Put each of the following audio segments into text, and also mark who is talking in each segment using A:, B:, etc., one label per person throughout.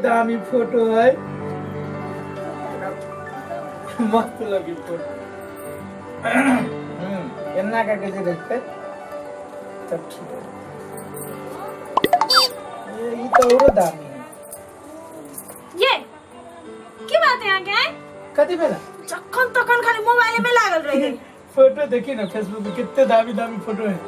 A: दामी फोटो है मस्त लगी फोटो एन्ना का कैसे देखते तब ठीक है ये तो और दामी है
B: ये की बात है आगे
A: कथी भेला
B: जखन तखन खाली मोबाइल में लागल रही
A: फोटो देखी ना फेसबुक पे कितने दामी दामी फोटो है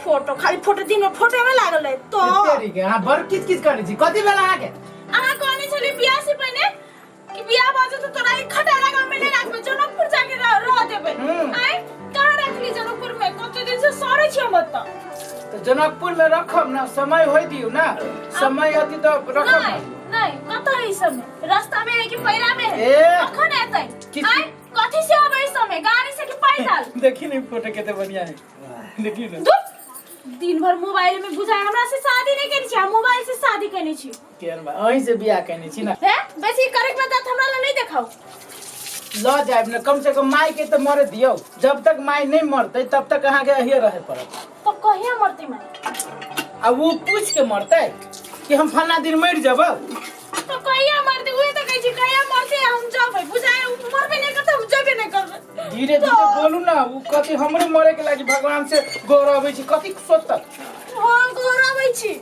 B: फोटो खाली फोटो दिन में फोटो में लागल रहे तो
A: ठीक है हां बर किच किच करनी छी कथी भेला आगे
B: आहा कहनी छली बियाह से पहले कि बियाह बाजे तो तोरा ई खटारा गांव में ले राखबे जनकपुर जाके रह देबे आय कहां रखली जनकपुर में कते दिन से सरे छी हम त
A: तो जनकपुर में रखब ना समय होई दियो ना समय अति तो रखब
B: नहीं कत है इस समय रास्ता में है कि पैरा में है अखन एतै आय कथि से आबै इस समय गाड़ी से कि पैदल
A: देखी नहीं फोटो कितने बढ़िया है देखी ना
B: दिन भर मोबाइल में बुझाय हमरा से शादी नहीं केनी छी हम मोबाइल से शादी केनी छी
A: केर बा अहीं से बियाह केनी छी ना
B: हे बेसी करे के बात हमरा ला नहीं देखाओ
A: ल जाए ना कम से कम माई के तो मरे दियो जब तक माई नहीं मरते तब तक अहाँ के अहिए रहे पड़त
B: तो कहिया मरते मैं
A: अब वो पूछ के मरते कि हम फला दिन मर जब
B: तो कहिया मरते हुए तो कहि छी कहिया मरते हम जबै बुझाय मरबे नहीं करते हम जबे नहीं करबे
A: धीरे धीरे बोलू ना वो कथि हमरो मरे के लागी भगवान से गौरव छी कथि सोचता
B: हां गौरव छी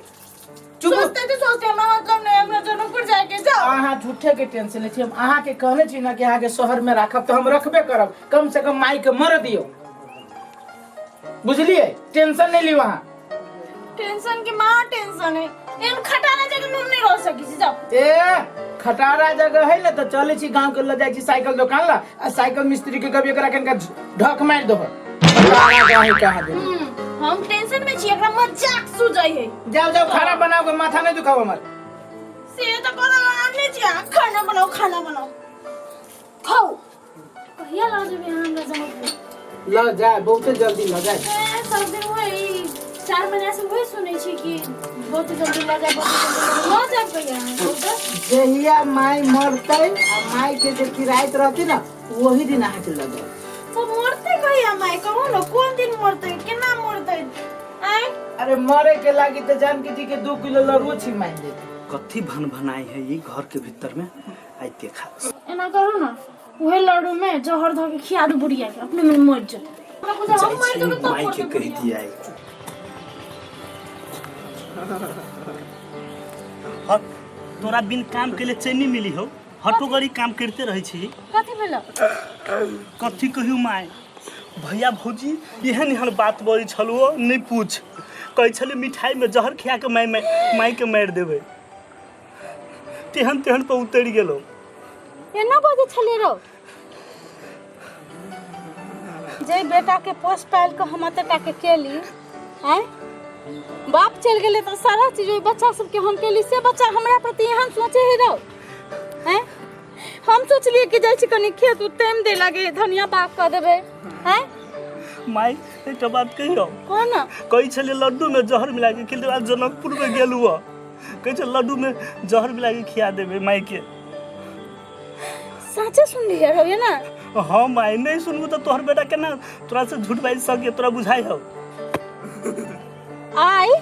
B: सोचते तो सोचते हम मतलब नहीं हमरा जनकपुर जाए के जाओ
A: अहाँ झूठे के टेंशन ले छी हम अहाँ के कहने छी ना कि अहाँ के शहर में राखब तो हम रखबे करब कम से कम माई के मर दियो बुझलिए टेंशन नहीं ली वहां
B: टेंशन के मां टेंशन है एम खटारा जगह में नहीं रह सकी छी जाओ
A: ए खटारा जगह है ना तो चले छी गांव के ले जाय छी साइकिल दुकान ला आ साइकिल मिस्त्री के कभी एकरा कनका ढक मार दो खटारा गाय कहां दे
B: हम टेंशन में छी एकरा मजाक सुझाई है
A: जाओ जाओ खाना बनाओ के माथा नहीं दुखाओ हमर
B: से तो कोनो नहीं छी खाना बनाओ खाओ कहिया ला जेबे हमरा जनकपुर
A: ल जाए बहुत जल्दी ल जाए
B: सब दिन हुए 4 महीना से हुए सुनै छी कि बहुत जल्दी ल जाए बहुत जल्दी ल जाए
A: जहिया माई मरते आ माई के जे किरायत रहती ना वही दिन आके के लगे
B: तो मरते कहिया माई कहो ना कौन दिन मरते केना मरते आय
A: अरे मरे के लागी तो जानकी जी के 2 किलो लड़ू छी माई दे
C: कथी भन भनाई है ये घर के भीतर में आई देखा
B: एना करो ना वही लड्डू में जहर ध के खिया दो बुढ़िया के अपने में मर जाए हम मर जाए तो
C: माई के कह दिया है हट तोरा बिन काम के लिए चैनी मिली हो हटो गरी काम करते रहे छी
B: कथि भेला
C: कथी कहियो माई भैया भौजी एहन एहन बात बोली छलुओ नहीं पूछ कह छले मिठाई में जहर खिया के माई के मार देबे तेहन तेहन पे उतर गेलो
B: एना बाजे छले रो जे बेटा के पोस पाल के हम अतटा के केली हैं बाप चल गेले तो सारा चीज ओइ बच्चा सब के हम केली से बच्चा हमरा प्रति एहन सोचे है रो हैं हम सोचलिए कि जाय छी कनी खेत टाइम दे लागे धनिया बाग कर देबे हैं
C: माई एकटा बात कहियो
B: कोन
C: कहि छले लड्डू में जहर मिला के खिल देबा जनकपुर में गेलु कहि छ लड्डू में जहर मिला के खिया देबे माई के
B: सच्चे सुन लिया रो ये ना
C: हां माई नहीं सुनबो तो तोहर बेटा केना तोरा से झूठ बाज सके तोरा बुझाई हो
B: आई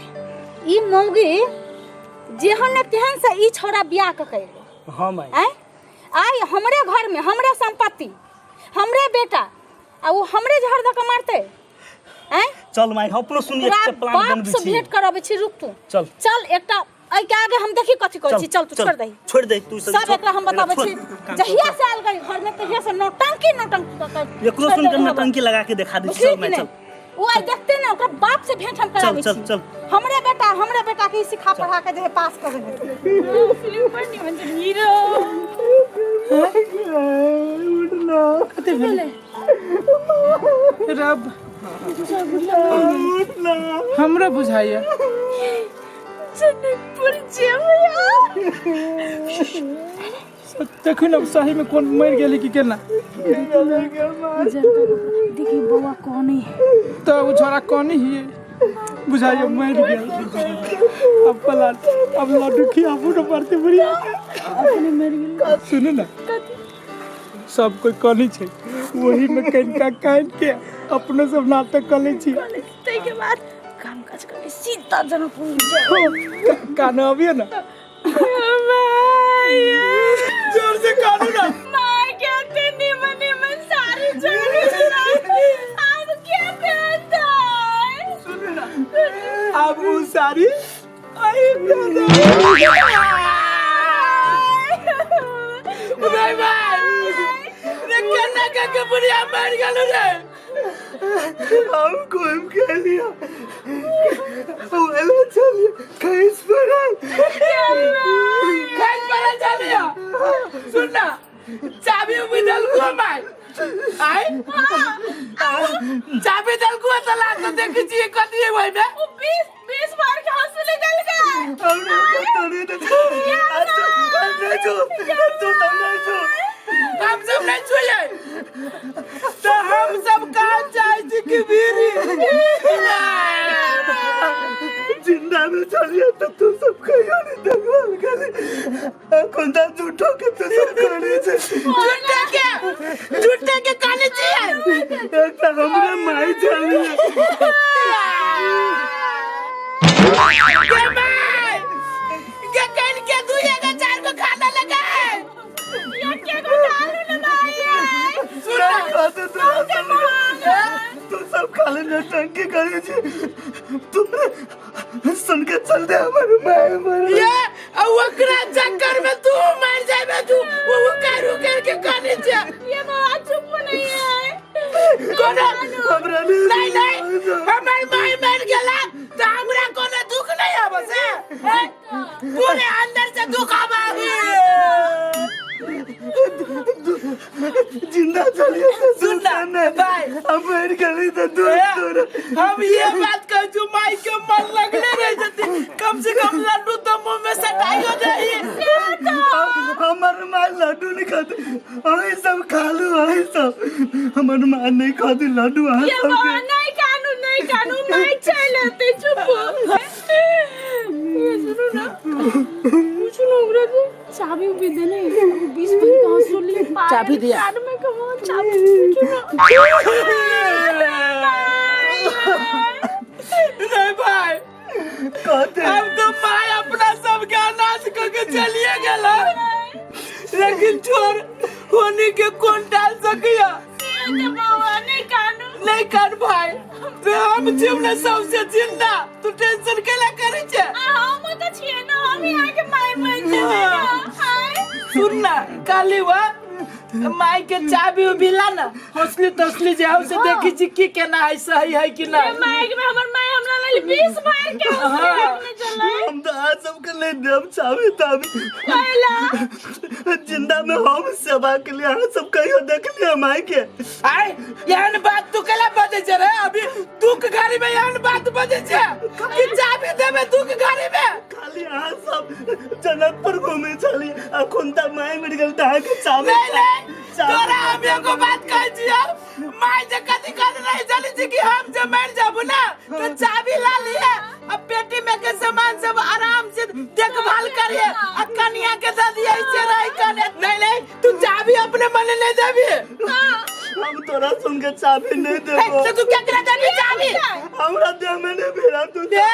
B: ई मौगी जेहन ने तेहन से ई छोरा बियाह क कइले
C: हां माई
B: आई हमरे घर में हमरे संपत्ति हमरे बेटा आ वो हमरे झड़ द के मारते हैं
C: चल माई अपनो सुन एक प्लान बनबी छी
B: भेंट करबे छी रुक तू
C: चल
B: एकटा आई के आगे हम देखी कथि कहै छी चल तू छोड़ दे
C: तू
B: सब एकरा हम बताबै छी जहिया से आल गई घर में तहिया से नौटंकी
C: एकरो सुन के नौटंकी लगा के दिखा दी चल माई चल
B: वो आई देखते ना ओकरा बाप से भेंट हम कराबै छी
C: चल
B: हमरे बेटा के सिखा पढ़ा के दे पास कर दे फिल्म पढ़नी मन हीरो
A: उठना कते भेले रब उठना हमरा बुझाइया
B: जनकपुर जेबैया
A: देखो ना सही में कौन मर गेले कि केना
B: देखी बउआ कोनी
A: तो वो छोरा कोनी ही बुझाइए मर गया अब पलाट अब लड्डू खियाबू न पड़ते बुढ़िया
B: अपने मर गेल
A: सुनो ना सब कोई कोनी छे वही में कनका काट के अपने सब नाटक कर ले छी
B: तै के बाद काम काज करे सीधा जनकपुर जाओ
A: गाना अबिए ना अब वो सारी आई नहीं भाई रे कन्ना का बुढ़िया मार गलो रे
C: हमको हम कह लिया वो चलिए खैस पर
A: चलिए सुनना चाबी उबिदल को मार आई चाबी दल को तला तो देख जी कथी है भाई ना
B: 20 बार कहां से निकल गए
C: हमने
A: हम सब नहीं छुए तो हम सब कहां जाए जी की बीरी
C: जिंदा में चलिए तो तू सब कहियो नहीं देखभाल करे खुदा झूठो के तू सब करे से
A: झूठे के काले चाहिए
C: एक तो हमरे माई चलिए
A: के कल के तू ये का चार को खाना लगा ये के को खाना लगाया सुना
C: तू सब खाले न टंकी करे छे तुम सुन के चल दे हमारे माई मर
A: ये वकरा चक्कर में तू मर जाए तू वो करू के खाने छे ये बात चुप नहीं है कोना
C: हमरा
A: नहीं हमार माई मर गेला तो हमरा कोनो दुख नहीं आबे से पूरे अंदर से दुख आबे
C: जिंदा चलिए
A: सुनना भाई
C: हम मर गए तो दूर
A: हम ये बात कर जो माई के मन लगले रह जती कम से कम लड्डू तो मुंह में सटाई हो जाए
C: हमार माँ लड्डू नहीं खाते आई सब खा लो आई सब हमार माँ नहीं खाती लड्डू आई
B: ये
C: सब
B: बाबा नहीं कानू मैं चलते चुप ये सुनो ना कुछ लोग रे चाबी भी देने 20 बार कहां से ली
A: चाबी दिया
B: कान में कहां चाबी
A: नहीं भाई
C: कहते
A: अब तो माई अपना सब का नाश करके चलिए गेला लेकिन छोड़ होने के कौन डाल सकिया नहीं कान भाई तो हम जीवन सबसे जिंदा तू टेंशन केला करे छे सुनना काली वा माई के चाबी उबिला ना हौसली तसली जाओ से देखी जी की केना है सही है कि ना
B: माइक में हमर माई हमरा ले 20 बार के हॉस्पिटल चला
C: हम तो आज सबके लिए देव चाबी ताबी जिंदा में हम सेवा के लिए हम सब कहियो देख लिया माई के
A: आई यहन बात तू केला बजे छे रे अभी दुख घरी में यहन बात बजे छे कि चाबी देबे दुख घरी में
C: खाली आज सब जनकपुर घूमे चली अखुन तक माई मेडिकल ता के चाबी
A: नहीं तोरा हम एगो बात कह जियो माई जे कथि कर नहीं जानी छी कि हम जे मर जाबू ना तो चाबी ला लिए अब पेटी में के सामान सब आराम से देखभाल करिए आ कन्या के दे दिए से रही कने नहीं तू चाबी अपने मन ले देबी
C: हम तोरा सुन के चाबी नहीं देबो
A: तो तू क्या करे देबी चाबी
C: हमरा दे मैंने भेड़ा तू
A: दे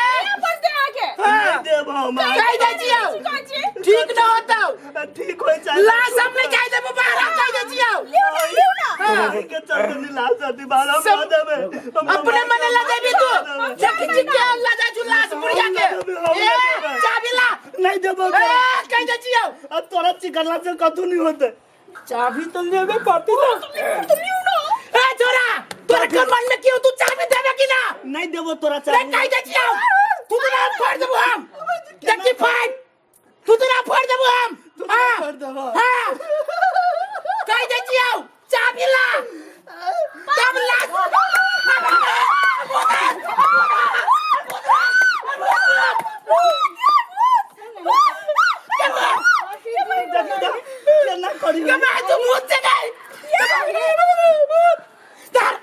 B: पर दे आके
C: नहीं देबो हम
A: कह दे जियो ठीक न होता
C: ठीक होय चाहे
A: लाश हम नहीं कह देबो बाहर कह दे जियो
C: के चलते नहीं लाश आती बाहर हम देबे
A: अपने मन ले देबी तू देख जी के अल्लाह जा तू लाश बुढ़िया के चाबी ला
C: नहीं देबो
A: कह दे जियो
C: अब तोरा चिकनला से कतु नहीं होते
A: चाबी तो लेबे पड़ती ना ए छोरा तोरा के मन में क्यों तू चाबी देबे कि ना
C: नहीं देबो तोरा
A: ले
C: चाबी
A: कह दे जियो तू तो ना फाड़ देबो हम देखी फाड़ तू तो ना फाड़ देबो हम हां हां कह दे जियो चाबी ला तब ला
C: केना करी
A: मैं तो मुझ से नहीं धर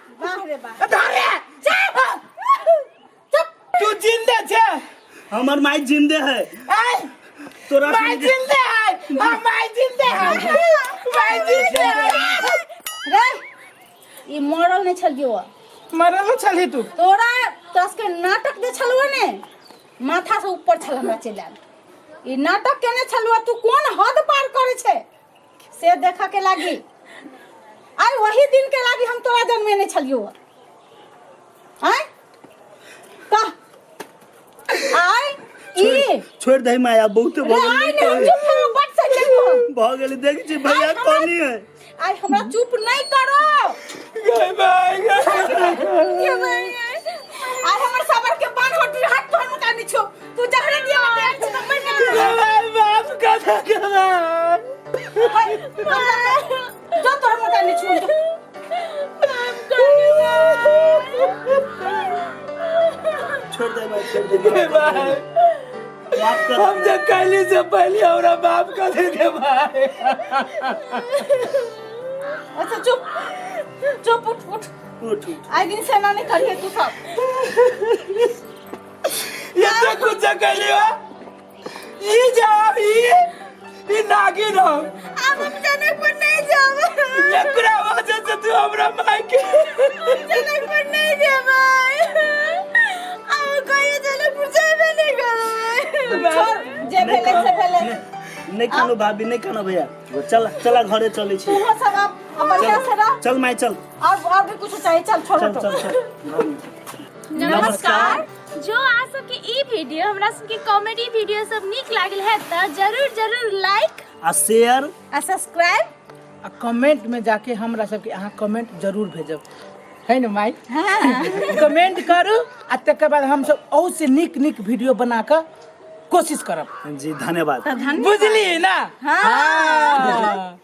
A: धर तू जिंदा छे
C: हमर माई जिंदे है तोरा
A: माई जिंदा है माई जिंदा है माई जिंदा है
B: रे ई मरल नहीं छलियो
A: मरल छली तू
B: तोरा तस के नाटक दे छलवा ने माथा से ऊपर छल हमरा चला ई नाटक केने छलवा तू कोन हद पार करे छे से देखा के लागी आई वही दिन के लागी हम तोरा जन्मे नहीं छलियो हैं का आय ई
C: छोड़ दे माया बहुत भगल
B: आय
C: नहीं
B: ने
C: कहे
B: चुप करो बट से चलो
C: भगल देख छी भैया कोनी है
B: आय हमरा चुप नहीं करो
A: गए भाई
B: के भाई आय हमर सबर के बान हटी हाथ तोड़ मत आनी छो तू जहरे दिया मत एक नंबर के
A: भाई बाप कथा करा
B: जो तोड़ मत आनी छो
C: छोड़ दे भाई छोड़ दे
A: भाई
C: माफ कर
A: हम जब कहली से पहले हमरा बाप का दे दे भाई
B: अच्छा चुप चुप उठ उठ
C: उठ
B: आई दिन से ना नहीं करिए तू सब
A: ये तो कुछ कहली हो ये जाओ ये नागिन हो
B: अब हम जाने पर नहीं जाओ
A: एकरा वजह से तू हमरा माई के
B: जाने पर नहीं दे भाई अब कोई जाने पर जाए नहीं करो छोड़ जे भेले से भेले
C: नहीं कानो भाभी नहीं कानो भैया चल चला घरे चले छी
B: तू हो सब अब बढ़िया से रह
C: चल माई चल
B: और भी कुछ चाहिए चल छोड़ो
C: चल
B: तो
C: चल चल
D: नमस्कार जो आज सबके ई वीडियो हमरा सबके कॉमेडी वीडियो सब नीक लागल है त जरूर जरूर लाइक
C: आ शेयर
B: आ सब्सक्राइब
A: आ कमेंट में जाके हमरा सबके अहाँ कमेंट जरूर भेजब है न माई कमेंट करू आ तकर बाद हम सब और से निक निक वीडियो बना के कोशिश करब
C: जी धन्यवाद
A: बुझली ना हाँ